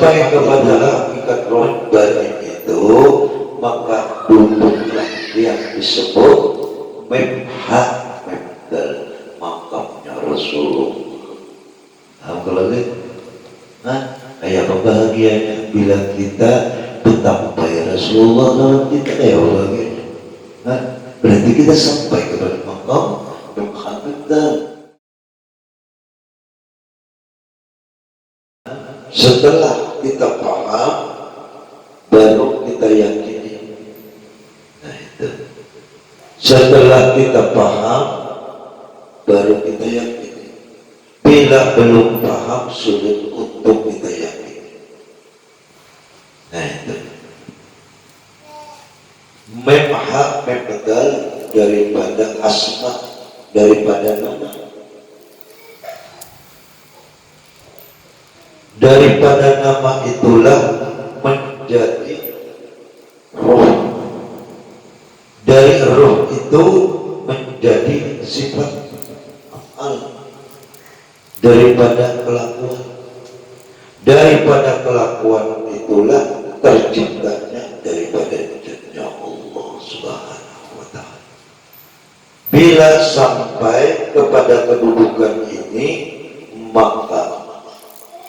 sampai kepada hakikat robbani itu, maka duduklah yang disebut memhat memdal makamnya Rasulullah. Apalagi kayak apa bahagianya bila kita betapa ya Rasulullah dalam kita ya bahagianya. Berarti kita sampai kepada makam memhat memdal. Setelah kita paham, baru kita yakini. Nah itu. Setelah kita paham, baru kita yakini. Bila belum paham, sulit untuk kita yakini. Nah itu. Memaham, membegal daripada asma, daripada nama. Daripada nama itulah menjadi roh. Dari roh itu menjadi sifat af'al. Daripada kelakuan. Daripada kelakuan itulah terciptanya daripada wujudnya Allah Subhanahu wa ta'ala. Bila sampai kepada kedudukan ini, maka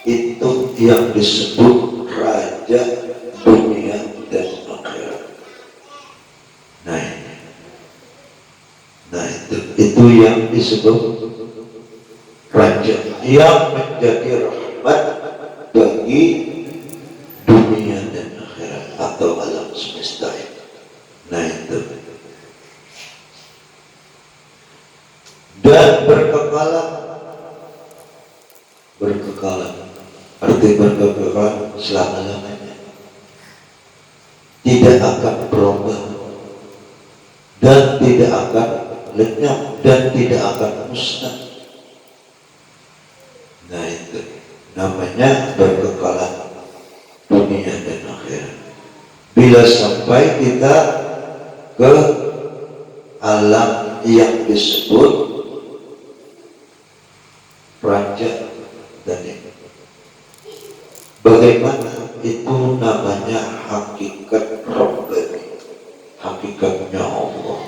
itu yang disebut raja dunia dan akhirat. Nah itu yang disebut raja yang menjadi rahmat bagi dunia dan akhirat atau alam semesta ini. Nah itu. Dan berkekalan. Arti berkekalan selama-lamanya, tidak akan berubah dan tidak akan lenyap dan tidak akan musnah. Nah itu namanya berkekalan dunia dan akhirat. Bila sampai kita ke alam yang disebut raja tadi, bagaimana itu namanya hakikat Rabbani, hakikatnya Allah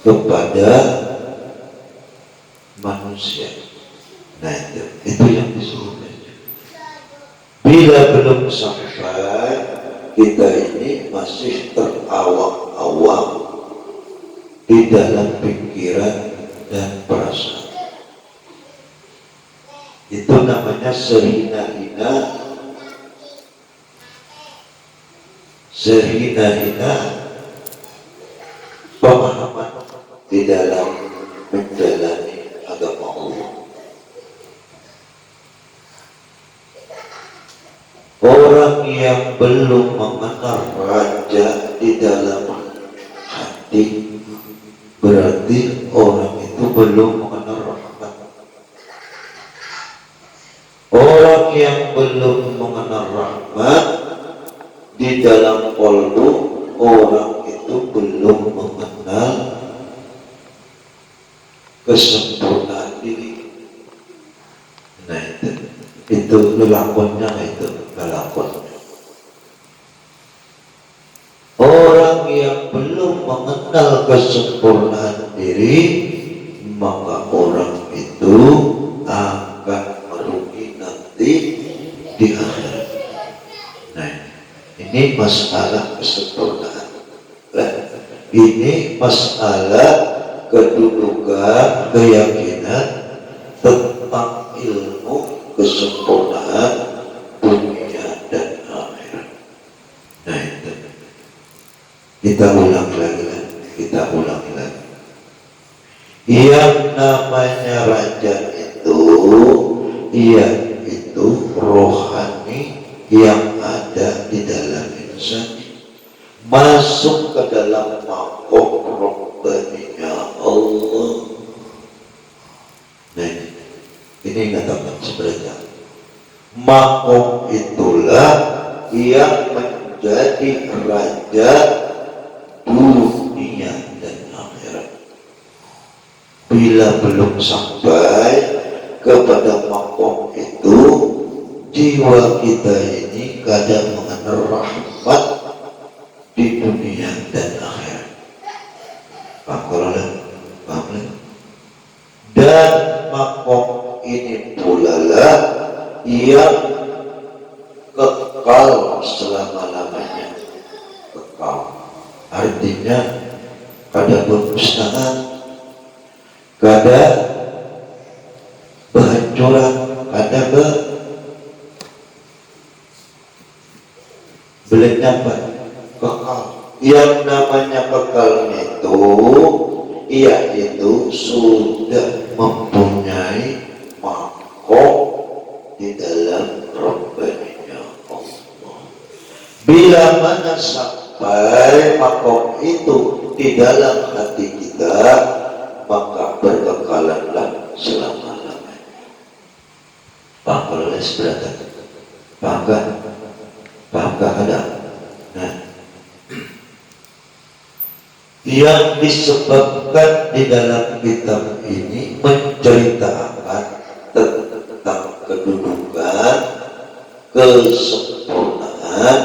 kepada manusia. Nah itu yang disebut. Bila belum sampai, kita ini masih terawang-awang di dalam pikiran dan perasaan. Itu namanya sehina-hina pemahaman di dalam menjalani agama Allah. Orang yang belum mengenal raja di dalam hati, berarti orang itu belum mengenal rahmat. Orang yang belum mengenal rahmat di dalam qalbu, orang itu belum mengenal kesempurnaan diri. Nah itu lelakonnya, itu lelakonnya. Orang yang belum mengenal kesempurnaan diri, maka orang itu akan merugi nanti di akhirat. Nah ini masalah kesempurnaan. Ini masalah kedudukan, keyakinan tentang ilmu kesempurnaan dunia dan akhirat. Nah itu kita ulangi lagi. Yang namanya raja itu, yaitu rohani yang ada di dalam insan, masuk ke dalam makom Rabbaninya Allah. Nah ini katakan sebenarnya makom itulah yang menjadi raja dunia dan akhirat. Bila belum sampai kepada makom itu, jiwa kita ini kadang mengenal rahmat di dunia dan akhirat. Paham? Dan makom ini pula lah yang kekal selama-lamanya. Kekal artinya kada bermusnahan, kada berhancuran, kada belenyapkan, kekal. Yang namanya kekal itu yaitu sudah mempunyai makom di dalam Rabbaninya Allah. Bila mana sampai makom itu di dalam hati kita, maka berkekalanlah selama-lamanya. Paham seberapa? Paham ada? Nah, yang disebabkan di dalam kitab ini menceritakan tentang kedudukan, kesempurnaan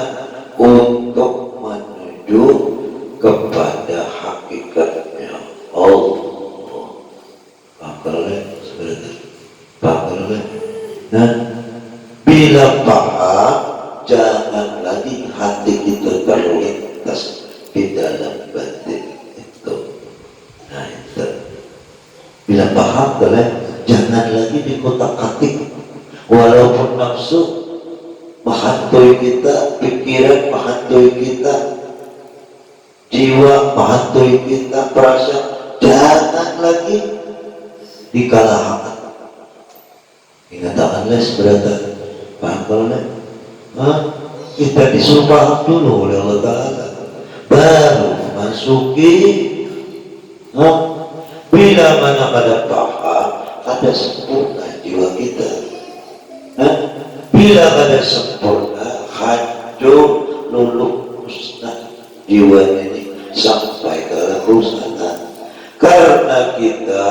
untuk menuju kepada hakikatnya Allah. Paham? Nah, bila paham, jangan lagi hati kita terlintas di dalam batin itu. Nah itu, bila paham jangan lagi dikotak-katik. Walaupun nafsu menghantui kita, pikiran menghantui kita, jiwa menghantui kita, perasaan, jangan lagi dikalahkan. Ingatkanlah seberapa. Paham kita disuruh paham dulu oleh Allah Ta'ala, baru masuki. Bila mana pada paham, ada sempurna jiwa kita. Bila ada sempurna, hancur, luluh, musnah jiwa ini sampai ke kerusakan. Karena kita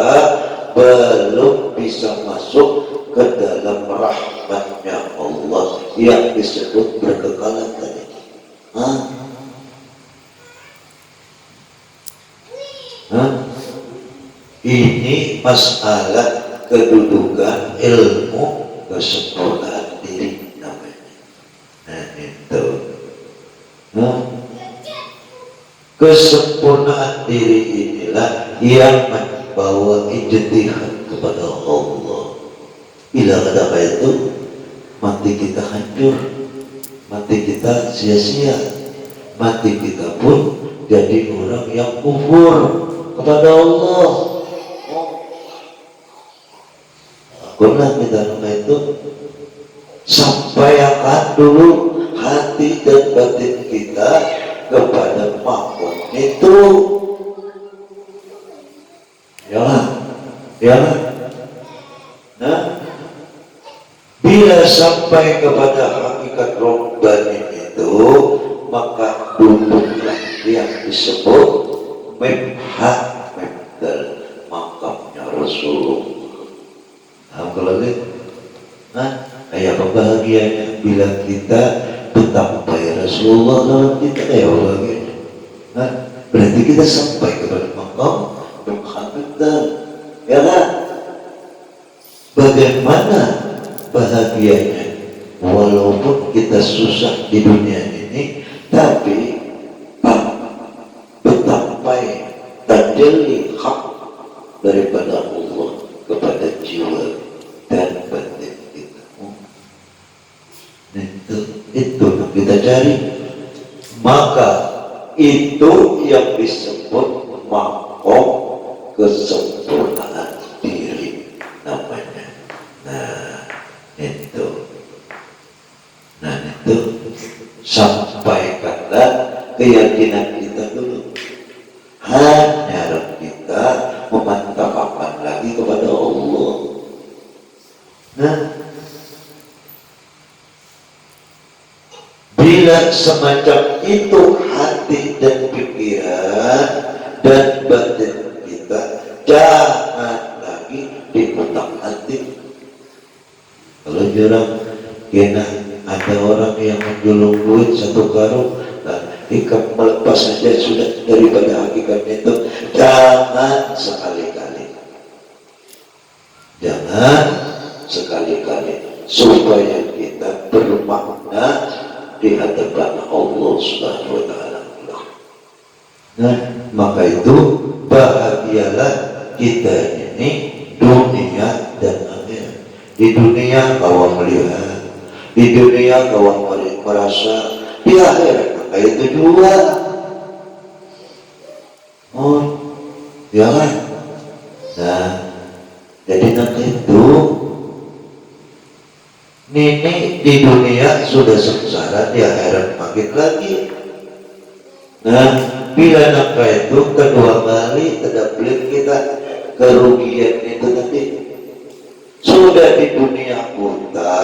belum bisa masuk ke dalam rahmatnya Allah yang disebut berkekalan tadi. Ini masalah kedudukan ilmu kesempurnaan diri namanya. Nah itu, kesempurnaan diri inilah yang membawa ijtihad kepada Allah. Bila ada itu, mati kita hancur, mati kita sia-sia, mati kita pun jadi orang yang kufur kepada Allah. Pernah kita itu sampaikan dulu hati dan batin kita kepada makom itu. Ya. Nah, bila sampai kepada hakikat Rabbani itu, maka duduklah yang disebut memhad makamnya Rasulullah. Apalagi, kayak kebahagiaannya bila kita mencapai Rasulullah dalam kita, kayak bahagianya. Berarti kita sampai kepada makam Muhammadan, ya kan? Bagaimana bahagianya? Walaupun kita susah di dunia ini, tapi mencapai tajalli hak daripada Allah kepada jiwa dan batin kita. Itu yang kita cari. Maka itu yang disebut makom kesempurnaan diri namanya. Nah itu sampaikanlah keyakinan kita dulu. Hanya kita memantapkan lagi kepada Allah. Nah, bila semacam itu hati dan pikiran dan batin kita, jangan lagi dikutak-atik. Kalau jarang kena Ada orang yang menjulung duit 1 karung, nah, ikan melepas saja sudah daripada hakikatnya itu. Jangan sekali-kali, jangan sekali-kali, supaya kita bermakna di hadapan Allah Subhanahu wa Ta'ala. Nah, maka itu bahagialah kita ini dunia dan akhirat. Di dunia kau melihat, di dunia kau merasa, di akhirat maka itu juga. Oh, ya kan? Nah, jadi nanti itu Nini di dunia sudah sengsara, di akhirat makin lagi. Nah, bila nangka itu kedua kali terdapat kita kerugian itu tadi. Sudah di dunia buta,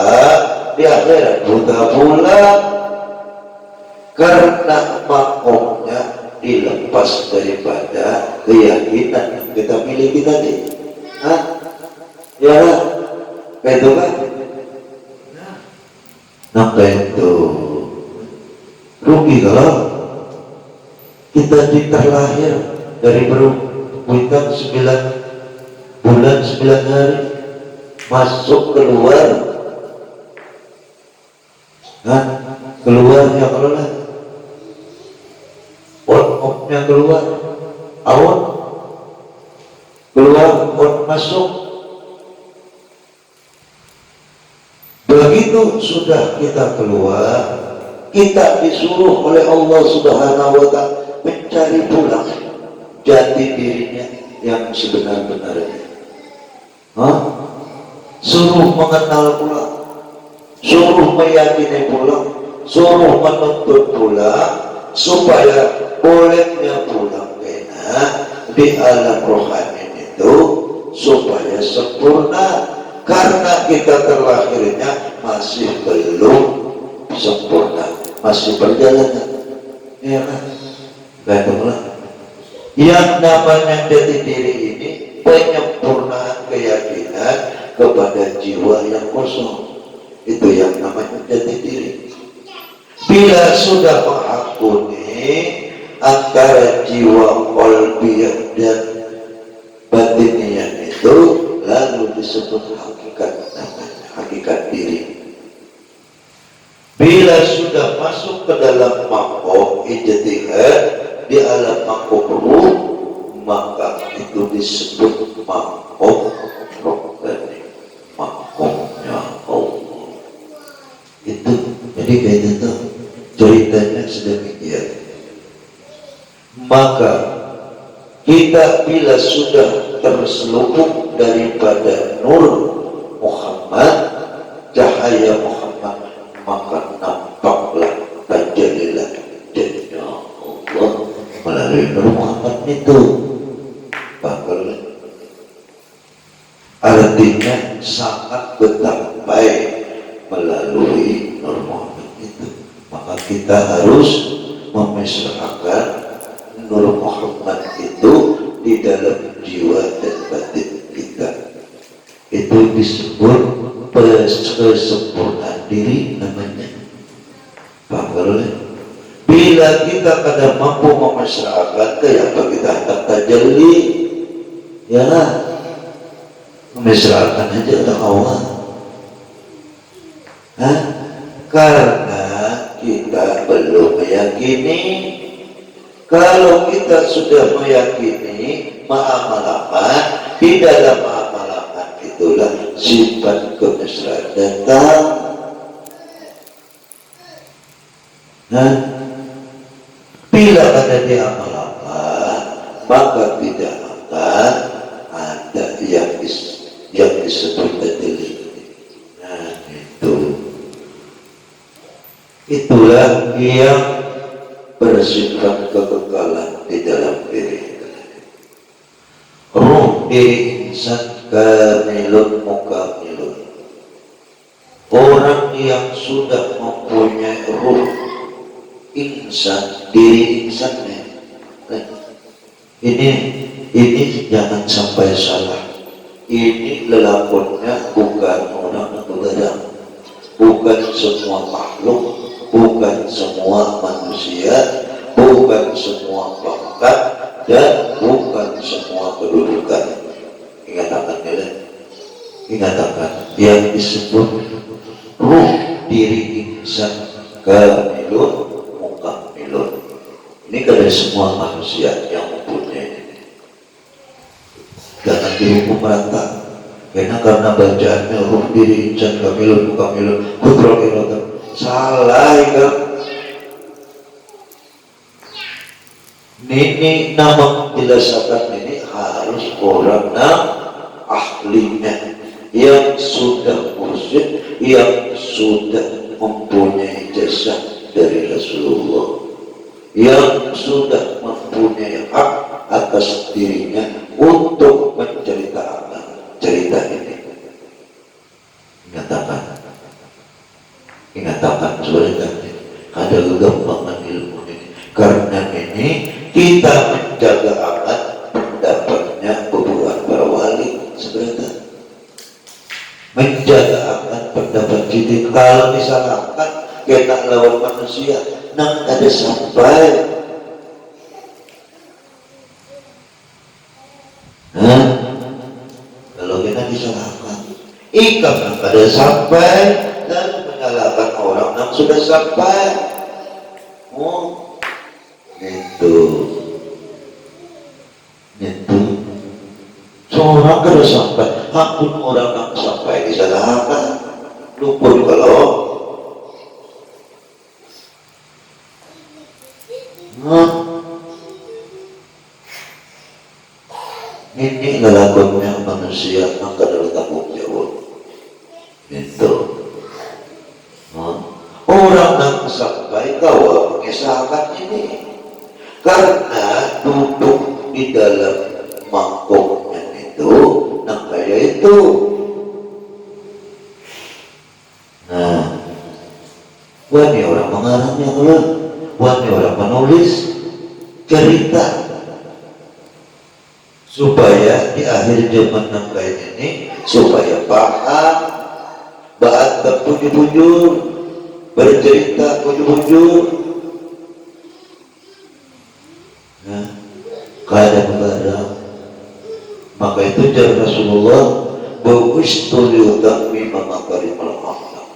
di akhirat buta pula, karena makomnya dilepas daripada keyakinan yang kita miliki tadi. Hah? Ya, kayak itu kan? Nangka itu rugi kalau kita terlahir dari berhutang 9 bulan 9 hari, masuk keluar, nah, keluar ya kalau lah, on-off-nya keluar, awal keluar, on masuk. Begitu sudah kita keluar, kita disuruh oleh Allah Subhanahu wa Ta'ala mencari pulang jati dirinya yang sebenar-benarnya. Suruh mengenal pulang, suruh meyakini pulang, suruh menuntut pulang, supaya bolehnya pulang kena di alam rohani itu supaya sempurna. Karena kita terlahirnya masih belum sempurna, masih perjalanan. Ya kan? Yang namanya jati diri ini penyempurnaan keyakinan kepada jiwa yang kosong. Itu yang namanya jati diri. Bila sudah mengampuni antara jiwa qalbiyah dan batiniyah itu, lalu disebut hakikat, namanya hakikat diri. Bila sudah masuk ke dalam makom ijtihad di alam makom ruh, maka itu disebut makom robbani, makomnya Allah. Itu jadi kayak itu ceritanya sedemikian. Maka kita bila sudah terselubung daripada nur Muhammad, cahaya Muhammad, maka nampaklah tajalilah jadinya Allah melalui nur Muhammad itu. Bahkan artinya sangat bertampai melalui nur Muhammad itu. Maka kita harus memesrakan nur Muhammad itu di dalam jiwa dan batin kita. Itu disebut kesempurnaan diri namanya. Bahkan bila kita kadang mampu memasyarakatkan, apa kita hendak tajalli, ya lah, memasyarakatkan aja ada awal. Karena kita belum meyakini. Kalau kita sudah meyakini, ma'amalakan, di dalam ma'amalakan itulah sifat kemesraan datang. Bila ada di amalakan, maka tidak akan ada yang disebut tadi. Itulah yang bersifat kekekalan di dalam diri. Ruh diri insan kamilun mukamilun. Orang yang sudah mempunyai ruh insan, diri insannya. Ini jangan sampai salah. Ini lelakonnya bukan orang atau gadang. bukan semua makhluk, bukan semua manusia, bukan semua pangkat, dan bukan semua kedudukan. Ingat akan ini, ingat akan yang disebut ruh diri insan kamilun mukamilun. Ini dari semua manusia yang mempunyai ini. Jangan dihukum rata. Karena bacaannya ruh diri insan kamilun mukamilun kudro irotan. Salah ya. Ini nama menjelaskan ini harus orang ahlinya yang sudah mursyid, yang sudah mempunyai jasa dari Rasulullah, yang sudah mempunyai hak atas dirinya untuk menceritakan cerita ini. Ingatakan sebenarnya ada kegampangan ilmu ini. Karena ini kita menjaga amat pendapatnya bubuhan para wali sebenarnya. Menjaga akan pendapat kita. Kalau misalkan kita lawan manusia, nang ada sampai kalau kita disalahkan ikan nang ada sampai dan menyalahkan orang yang sudah sampai. Itu seorang kalau sampai hakun orang yang sampai disalahkan luput kalau ini lelakonnya manusia maka dalam tanggung jawab itu orang yang sampai kawal mengisahkan ini karena duduk di dalam mangkoknya itu nah kayak itu. Nah wani orang mengarangnya kalau wani orang menulis cerita supaya di akhir zaman yang kayak ini supaya paham bahkan bujur-bujur bercerita bujur-bujur. Nah keadaan barang maka itu jar Rasulullah bawistu liutammi makarimul akhlak.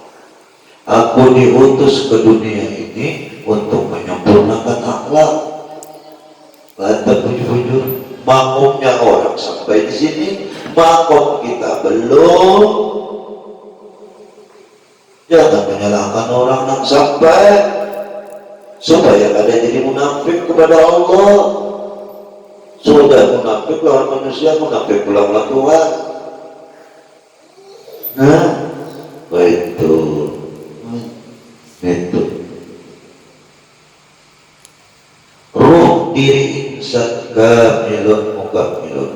Aku diutus ke dunia ini untuk menyempurnakan akhlak. Kata bujur-bujur makomnya orang sampai di sini, makom kita belum. Jangan menyalahkan orang yang sampai supaya ada jadi munafik kepada Allah. Sudah munafik lawan manusia, munafik pulang lawan Tuhan. Nah, itu ruh diri insan kamilun mukamilun.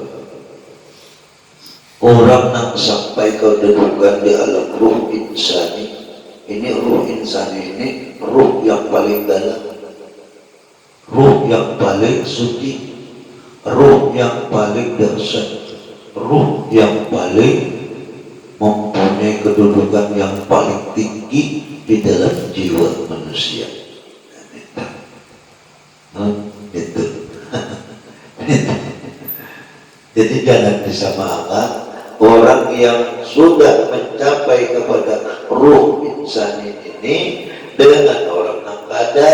Orang yang sampai kedudukan di alam ruh insani. Ini ruh insani ini ruh yang paling dalam, ruh yang paling suci, ruh yang paling dahsyat, ruh yang paling mempunyai kedudukan yang paling tinggi di dalam jiwa manusia. Itu. Jadi jangan disamakan orang yang sudah mencapai kepada ruh insani ini dengan orang yang ada.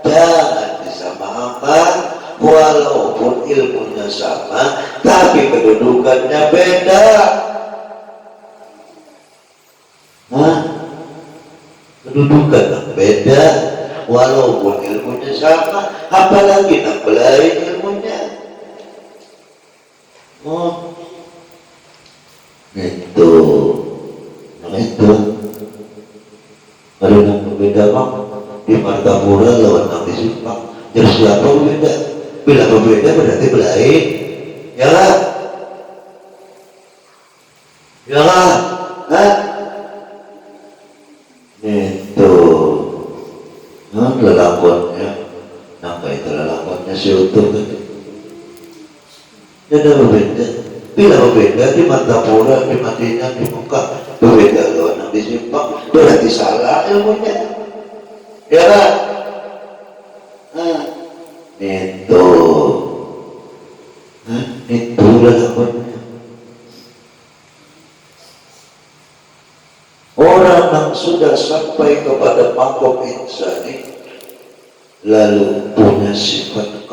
Jangan disamakan walaupun ilmunya sama tapi kedudukannya beda. Kedudukan beda walaupun ilmunya sama, apalagi nambelain ilmunya. Itu ada yang berbeda bang di Martapura lawan yang di Simpang. Jadi siapa berbeda? Bila berbeda berarti belain. Ya lah, ya lah, itu lelakonnya, nampak itu lelakonnya si utuh kan. Dia berbeda. Bila berbeda di Martapura, di Madinah, di Mekah berbeda lawan yang di Simpang. berarti salah ilmunya. Ya kan? Nah, itu. Nah, itulah namanya. Orang yang sudah sampai kepada maqam insani lalu punya sifat